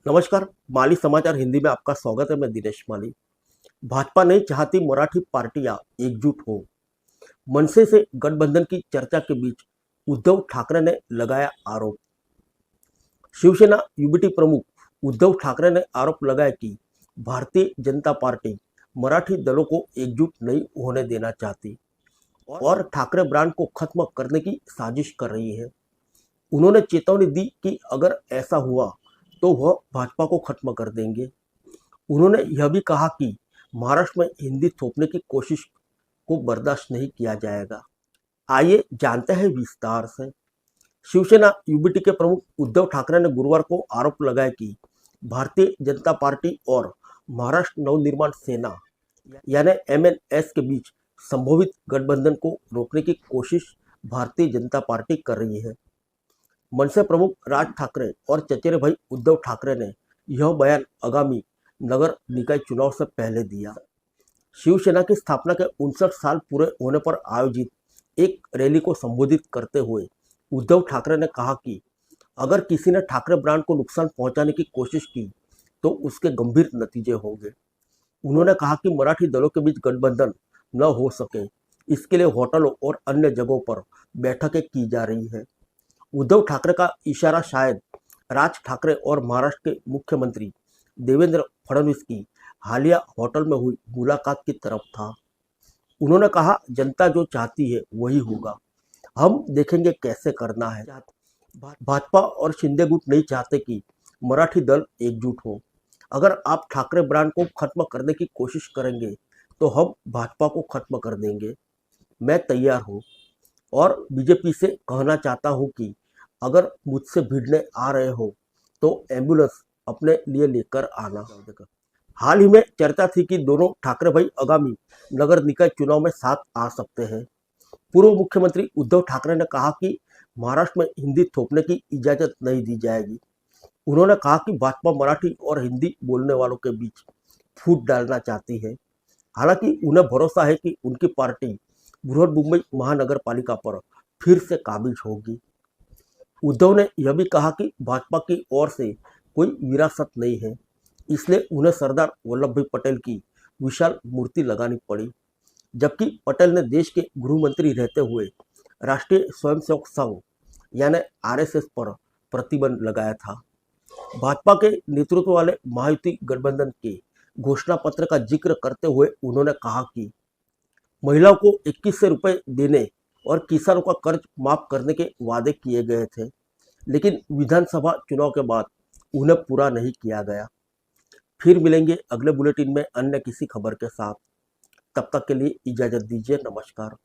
नमस्कार। माली समाचार हिंदी में आपका स्वागत है। मैं दिनेश माली। भाजपा नहीं चाहती मराठी पार्टियां एकजुट हो। मनसे से गठबंधन की चर्चा के बीच उद्धव ठाकरे ने लगाया आरोप। शिवसेना यूबीटी प्रमुख उद्धव ठाकरे ने आरोप लगाया कि भारतीय जनता पार्टी मराठी दलों को एकजुट नहीं होने देना चाहती और ठाकरे ब्रांड को खत्म करने की साजिश कर रही है। उन्होंने चेतावनी दी कि अगर ऐसा हुआ तो वह भाजपा को खत्म कर देंगे। उन्होंने यह भी कहा कि महाराष्ट्र में हिंदी थोपने की कोशिश को बर्दाश्त नहीं किया जाएगा। आइए जानते हैं विस्तार से। शिवसेना यूबीटी के प्रमुख उद्धव ठाकरे ने गुरुवार को आरोप लगाया कि भारतीय जनता पार्टी और महाराष्ट्र नवनिर्माण सेना यानी एमएनएस के बीच संभवित गठबंधन को रोकने की कोशिश भारतीय जनता पार्टी कर रही है। मनसे प्रमुख राज ठाकरे और चचेरे भाई उद्धव ठाकरे ने यह बयान आगामी नगर निकाय चुनाव से पहले दिया। शिवसेना की स्थापना के 59 साल पूरे होने पर आयोजित एक रैली को संबोधित करते हुए उद्धव ठाकरे ने कहा कि अगर किसी ने ठाकरे ब्रांड को नुकसान पहुंचाने की कोशिश की तो उसके गंभीर नतीजे होंगे। उन्होंने कहा कि मराठी दलों के बीच गठबंधन न हो सके, इसके लिए होटलों और अन्य जगहों पर बैठकें की जा रही है। उद्धव ठाकरे का इशारा शायद राज ठाकरे और महाराष्ट्र के मुख्यमंत्री देवेंद्र फडणवीस की हालिया होटल में हुई मुलाकात की तरफ था। उन्होंने कहा, जनता जो चाहती है वही होगा, हम देखेंगे कैसे करना है। भाजपा और शिंदे गुट नहीं चाहते कि मराठी दल एकजुट हो। अगर आप ठाकरे ब्रांड को खत्म करने की कोशिश करेंगे तो हम भाजपा को खत्म कर देंगे। मैं तैयार हूँ और बीजेपी से कहना चाहता हूँ कि अगर मुझसे भिड़ने आ रहे हो तो एम्बुलेंस अपने लिए लेकर आना। हाल ही में चर्चा थी कि दोनों ठाकरे भाई आगामी नगर निकाय चुनाव में साथ आ सकते हैं। पूर्व मुख्यमंत्री उद्धव ठाकरे ने कहा कि महाराष्ट्र में हिंदी थोपने की इजाजत नहीं दी जाएगी। उन्होंने कहा कि भाजपा मराठी और हिंदी बोलने वालों के बीच फूट डालना चाहती है। हालांकि उन्हें भरोसा है कि उनकी पार्टी बृहन्मुंबई महानगर पालिका पर फिर से काबिज होगी। उद्धव ने यह भी कहा कि भाजपा की ओर से कोई विरासत नहीं है, इसलिए उन्हें सरदार वल्लभ भाई पटेल की विशाल मूर्ति लगानी पड़ी। जबकि पटेल ने देश के गृह मंत्री रहते हुए राष्ट्रीय स्वयंसेवक संघ यानी आरएसएस पर प्रतिबंध लगाया था। भाजपा के नेतृत्व वाले महायुति गठबंधन के घोषणा पत्र का जिक्र करते हुए उन्होंने कहा कि महिलाओं को 2100 रुपये देने और किसानों का कर्ज माफ करने के वादे किए गए थे, लेकिन विधानसभा चुनाव के बाद उन्हें पूरा नहीं किया गया। फिर मिलेंगे अगले बुलेटिन में अन्य किसी खबर के साथ। तब तक के लिए इजाजत दीजिए। नमस्कार।